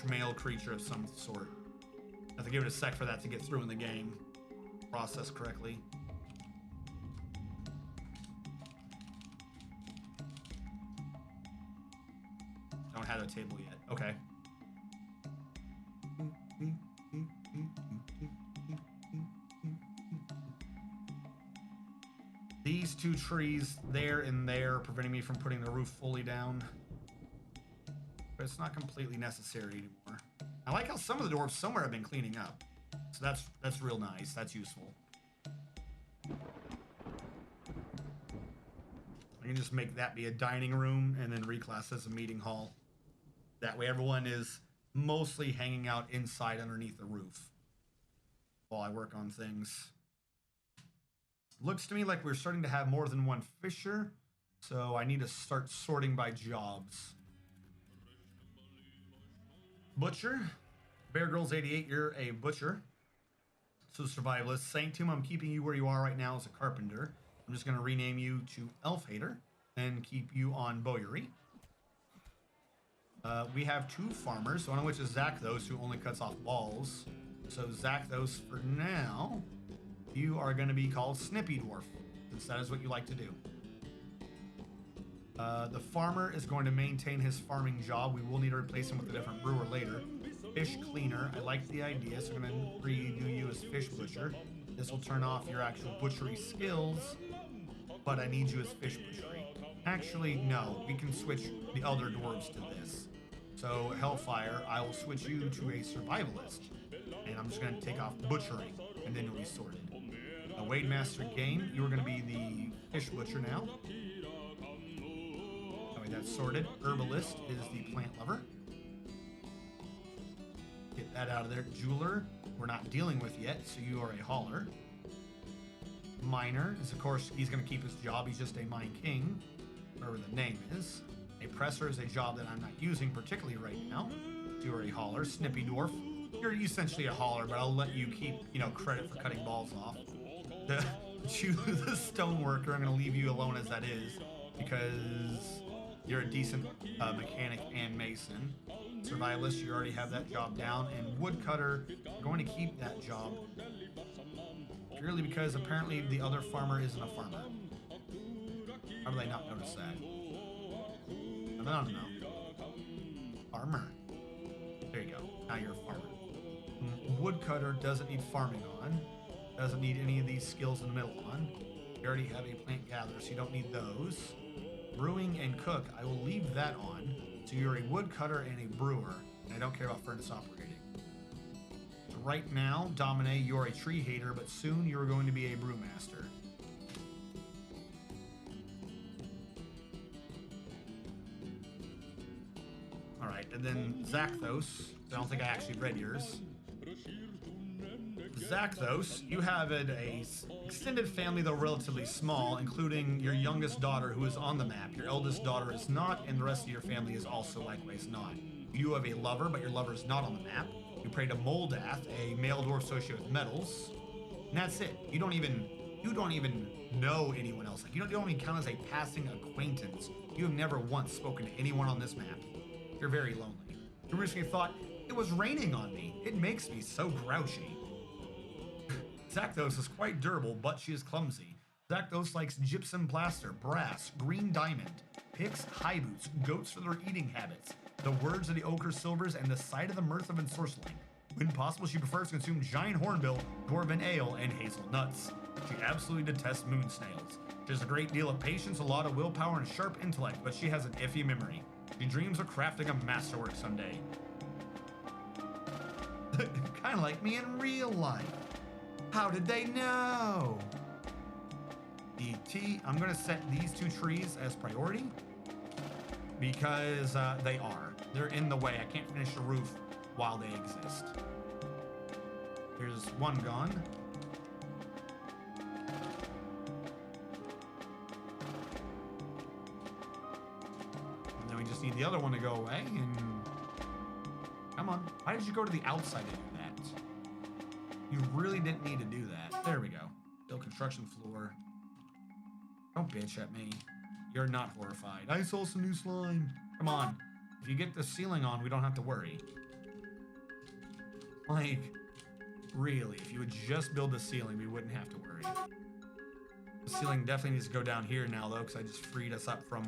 male creature of some sort. I have to give it a sec for that to get through in the game. Process correctly. Don't have a table yet. Okay. These 2 trees there and there preventing me from putting the roof fully down. But it's not completely necessary anymore. I like how some of the dwarves somewhere have been cleaning up. So that's real nice. That's useful. I can just make that be a dining room and then reclass as a meeting hall. That way everyone is mostly hanging out inside underneath the roof while I work on things. Looks to me like we're starting to have more than one fisher, so I need to start sorting by jobs. Butcher. Bear Grylls 88, you're a butcher. So survivalist. Sanctum, I'm keeping you where you are right now as a carpenter. I'm just going to rename you to Elf Hater and keep you on Bowyery. We have 2 farmers, one of which is Zakthos, who only cuts off walls. So Zakthos, for now, you are going to be called Snippy Dwarf, since that is what you like to do. The farmer is going to maintain his farming job. We will need to replace him with a different brewer later. Fish cleaner, I like the idea, so I'm going to redo you as fish butcher. This will turn off your actual butchery skills, but I need you as fish butchery. Actually, no, we can switch the other dwarves to this. So Hellfire, I will switch you to a survivalist, and I'm just going to take off butchery, and then you'll be sorted. Wade Master Game, you are going to be the fish butcher now. That's sorted. Herbalist is the plant lover. Get that out of there. Jeweler, we're not dealing with yet, so you are a hauler. Miner is, of course, he's going to keep his job. He's just a mine king, whatever the name is. A presser is a job that I'm not using particularly right now. So you are a hauler. Snippy Dwarf, you're essentially a hauler, but I'll let you keep, credit for cutting balls off. The stoneworker, I'm going to leave you alone as that is, because you're a decent mechanic and mason. Survivalist, you already have that job down. And woodcutter, you're going to keep that job. Purely because apparently the other farmer isn't a farmer. How do they not notice that? I don't know. Farmer. There you go. Now you're a farmer. Woodcutter doesn't need farming on. Doesn't need any of these skills in the middle on. You already have a plant gatherer, so you don't need those. Brewing and cook, I will leave that on. So you're a woodcutter and a brewer, and I don't care about furnace operating. So right now, Domine, you're a tree hater, but soon you're going to be a brewmaster. Alright, and then Zakthos, I don't think I actually read yours. Zakthos, you have an extended family, though relatively small, including your youngest daughter, who is on the map. Your eldest daughter is not, and the rest of your family is also likewise not. You have a lover, but your lover is not on the map. You pray to Moldath, a male dwarf associated with metals, and that's it. You don't even know anyone else. Like, you don't even count as a passing acquaintance. You have never once spoken to anyone on this map. You're very lonely. You originally thought, it was raining on me. It makes me so grouchy. Zakthos is quite durable, but she is clumsy. Zakthos likes gypsum plaster, brass, green diamond, picks, high boots, goats for their eating habits, the words of the ochre silvers, and the sight of the mirth of ensorceling. When possible, she prefers to consume giant hornbill, dwarven ale, and hazelnuts. She absolutely detests moon snails. She has a great deal of patience, a lot of willpower, and sharp intellect, but she has an iffy memory. She dreams of crafting a masterwork someday. Kind of like me in real life. How did they know? DT, I'm going to set these 2 trees as priority because they are. They're in the way. I can't finish the roof while they exist. Here's one gone. And then we just need the other one to go away. And come on. Why did you go to the outside to do that? You really didn't need to do that. There we go. Build construction floor. Don't bitch at me. You're not horrified. I saw some new slime. Come on. If you get the ceiling on, we don't have to worry. Like, really, if you would just build the ceiling, we wouldn't have to worry. The ceiling definitely needs to go down here now, though, because I just freed us up from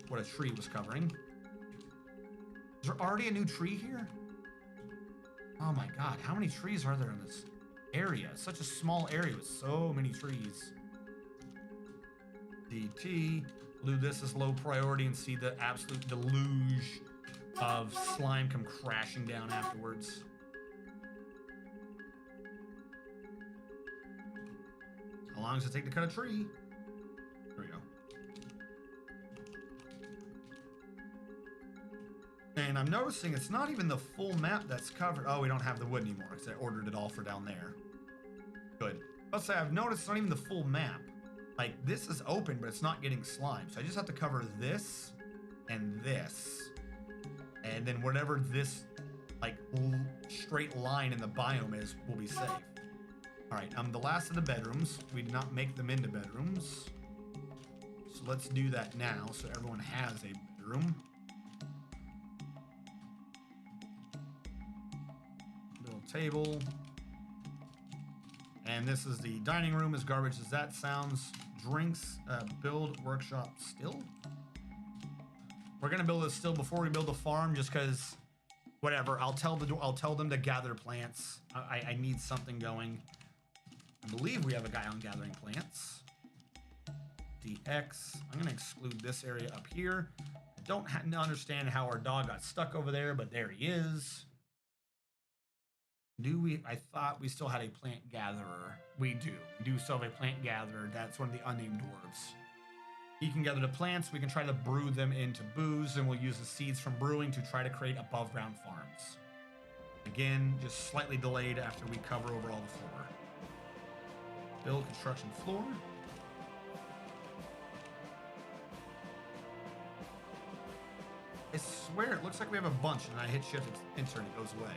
what a tree was covering. Is there already a new tree here? Oh my god, how many trees are there in this area? It's such a small area with so many trees. DT. We'll do this as low priority and see the absolute deluge of slime come crashing down afterwards. How long does it take to cut a tree? There we go. And I'm noticing it's not even the full map that's covered. Oh, we don't have the wood anymore because I ordered it all for down there. Good. Let's say I've noticed it's not even the full map. Like, this is open, but it's not getting slime. So I just have to cover this and this. And then whatever this, like, straight line in the biome is will be safe. All right, the last of the bedrooms. We did not make them into bedrooms. So let's do that now so everyone has a bedroom. Little table. And this is the dining room, as garbage as that sounds. Drinks, build workshop still. We're gonna build a still before we build a farm, just because, whatever. I'll tell them to gather plants. I need something going. I believe we have a guy on gathering plants. DX. I'm gonna exclude this area up here. I don't understand how our dog got stuck over there, but there he is. Do we? I thought we still had a plant gatherer. We do. We do still have a plant gatherer. That's one of the unnamed dwarves. He can gather the plants. We can try to brew them into booze, and we'll use the seeds from brewing to try to create above ground farms. Again, just slightly delayed after we cover over all the floor. Build construction floor. I swear it looks like we have a bunch, and I hit shift enter and it goes away.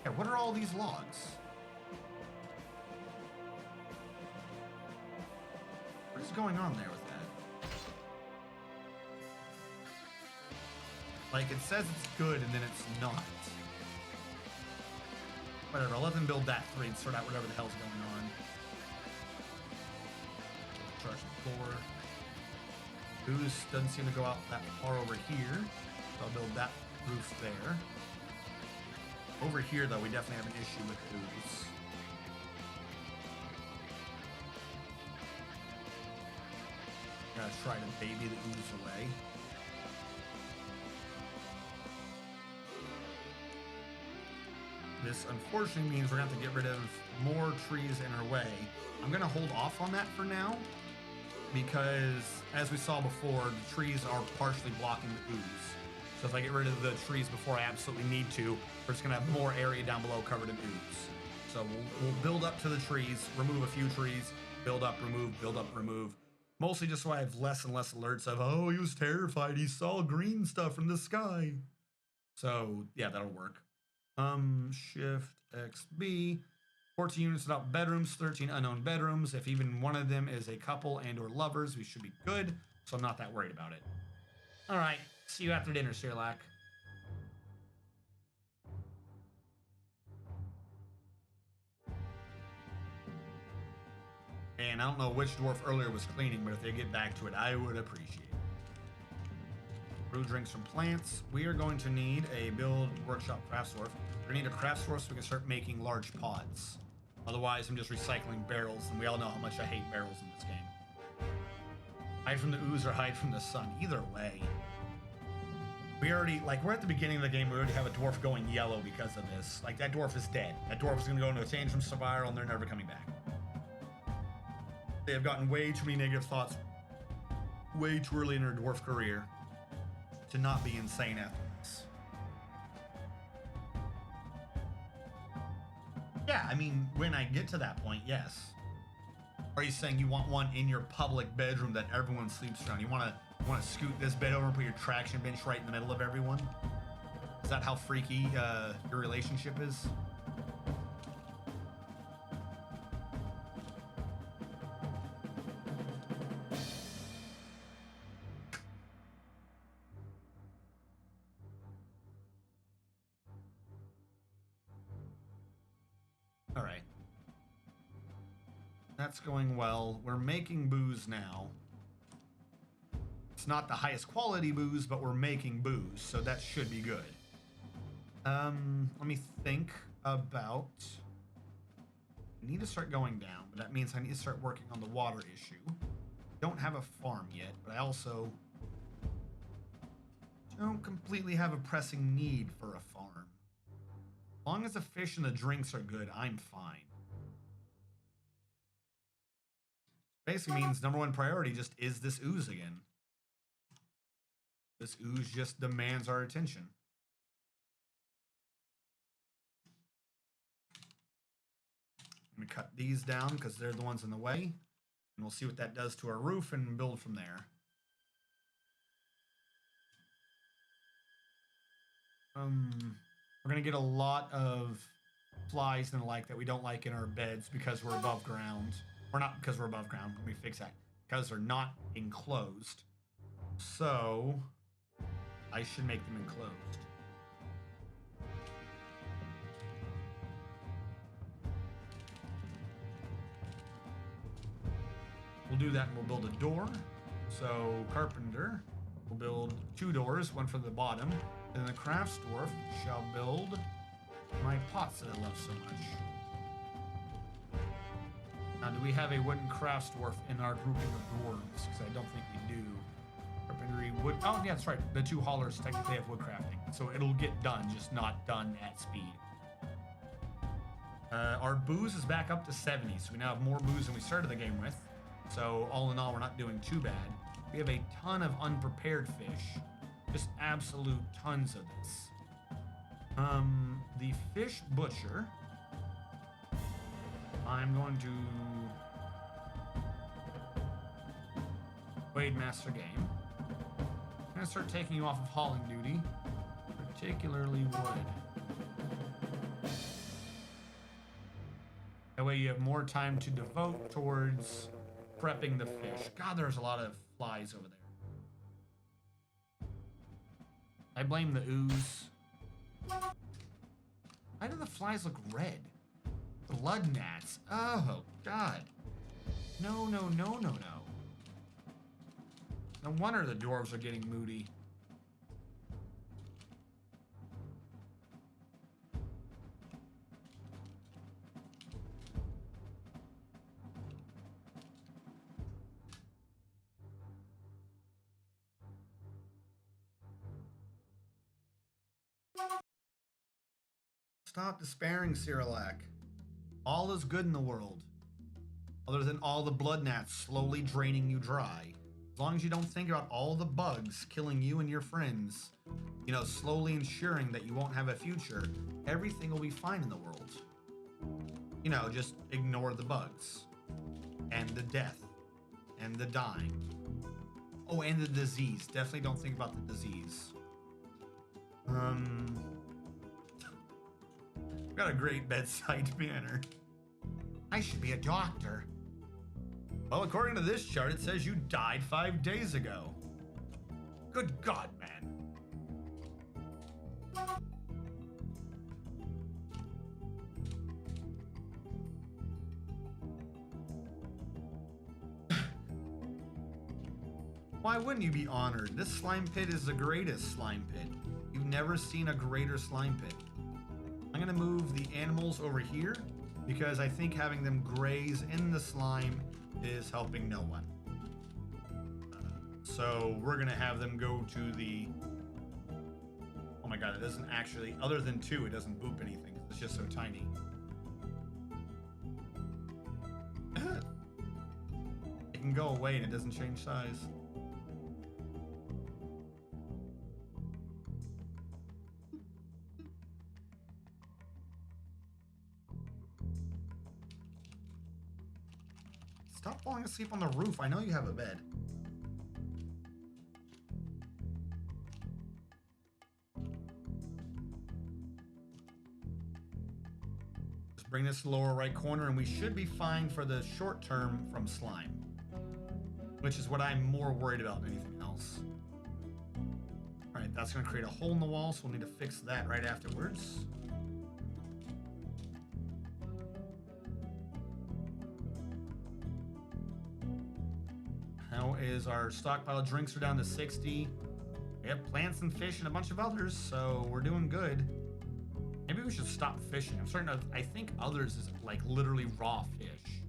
Yeah, what are all these logs? What is going on there with that? Like, it says it's good, and then it's not. Whatever, I'll let them build that 3 and sort out whatever the hell's going on. Charge the floor. Booze doesn't seem to go out that far over here. So I'll build that roof there. Over here, though, we definitely have an issue with ooze. Gotta try to baby the ooze away. This unfortunately means we're gonna have to get rid of more trees in our way. I'm gonna hold off on that for now, because as we saw before, the trees are partially blocking the ooze. So if I get rid of the trees before I absolutely need to, we're just gonna have more area down below covered in ooze. So we'll build up to the trees, remove a few trees, build up, remove, build up, remove. Mostly just so I have less and less alerts of, oh, he was terrified, he saw green stuff from the sky. So yeah, that'll work. Shift XB. 14 units without bedrooms, 13 unknown bedrooms. If even one of them is a couple and or lovers, we should be good. So I'm not that worried about it. All right. See you after dinner, Sherlock. And I don't know which dwarf earlier was cleaning, but if they get back to it, I would appreciate it. Brew drinks from plants. We are going to need a build workshop craft source. We're going to need a craft source so we can start making large pots. Otherwise, I'm just recycling barrels, and we all know how much I hate barrels in this game. Hide from the ooze or hide from the sun. Either way. We already, like, we're at the beginning of the game, we already have a dwarf going yellow because of this. Like, that dwarf is dead. That dwarf is going to go into a tantrum spiral, and they're never coming back. They have gotten way too many negative thoughts way too early in their dwarf career to not be insane after this. Yeah, I mean, when I get to that point, yes. Are you saying you want one in your public bedroom that everyone sleeps around? You want to scoot this bed over and put your traction bench right in the middle of everyone? Is that how freaky your relationship is? All right. That's going well. We're making booze now. It's not the highest quality booze, but we're making booze, so that should be good. Let me think about... I need to start going down, but that means I need to start working on the water issue. Don't have a farm yet, but I also don't completely have a pressing need for a farm. As long as the fish and the drinks are good, I'm fine. Basically means number one priority just is this ooze again. This ooze just demands our attention. I'm gonna cut these down because they're the ones in the way. And we'll see what that does to our roof and build from there. We're gonna get a lot of flies and the like that we don't like in our beds because we're above ground. Or not because we're above ground. Let me fix that. Because they're not enclosed. So I should make them enclosed. we'll do that and we'll build a door. So carpenter will build 2 doors, one for the bottom. And the crafts dwarf shall build my pots that I love so much. Now, do we have a wooden crafts dwarf in our grouping of dwarves? Because I don't think we do. Carpentry, wood. Oh, yeah, that's right. The 2 haulers technically have wood crafting. So it'll get done, just not done at speed. Our booze is back up to 70, so we now have more booze than we started the game with. So all in all, we're not doing too bad. We have a ton of unprepared fish. Just absolute tons of this. The fish butcher. I'm going to Wade Master Game. I'm gonna start taking you off of hauling duty, particularly wood. That way you have more time to devote towards prepping the fish. God, there's a lot of flies over there. I blame the ooze. Why do the flies look red? Blood gnats. Oh, God. No, no, no, no, no. No wonder the dwarves are getting moody. Stop despairing, Cyrillac. All is good in the world. Other than all the blood gnats slowly draining you dry. As long as you don't think about all the bugs killing you and your friends, you know, slowly ensuring that you won't have a future, everything will be fine in the world. You know, just ignore the bugs. And the death. And the dying. Oh, and the disease. Definitely don't think about the disease. Got a great bedside manner. I should be a doctor. Well, according to this chart, it says you died 5 days ago. Good God, man. Why wouldn't you be honored? This slime pit is the greatest slime pit. You've never seen a greater slime pit. I'm gonna move the animals over here because I think having them graze in the slime is helping no one. So we're gonna have them go to the... Oh my God, it doesn't actually, other than 2, it doesn't boop anything. It's just so tiny. It can go away and it doesn't change size. Stop falling asleep on the roof. I know you have a bed. Just bring this to the lower right corner and we should be fine for the short term from slime. Which is what I'm more worried about than anything else. Alright, that's going to create a hole in the wall, so we'll need to fix that right afterwards. How is our stockpile? Drinks are down to 60. We have plants and fish and a bunch of others, so we're doing good. Maybe we should stop fishing. I'm starting to, I think others is like literally raw fish.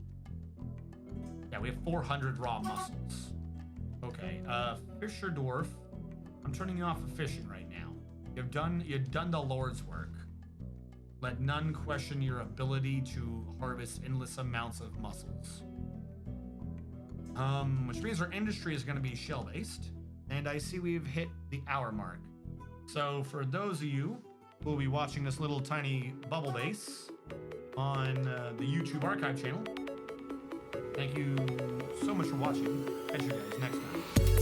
Yeah, we have 400 raw mussels. Okay, Fisher Dwarf. I'm turning you off of fishing right now. You've done the Lord's work. Let none question your ability to harvest endless amounts of mussels. Which means our industry is going to be shell-based. And I see we've hit the hour mark. So for those of you who will be watching this little tiny bubble base on the YouTube archive channel, thank you so much for watching. Catch you guys next time.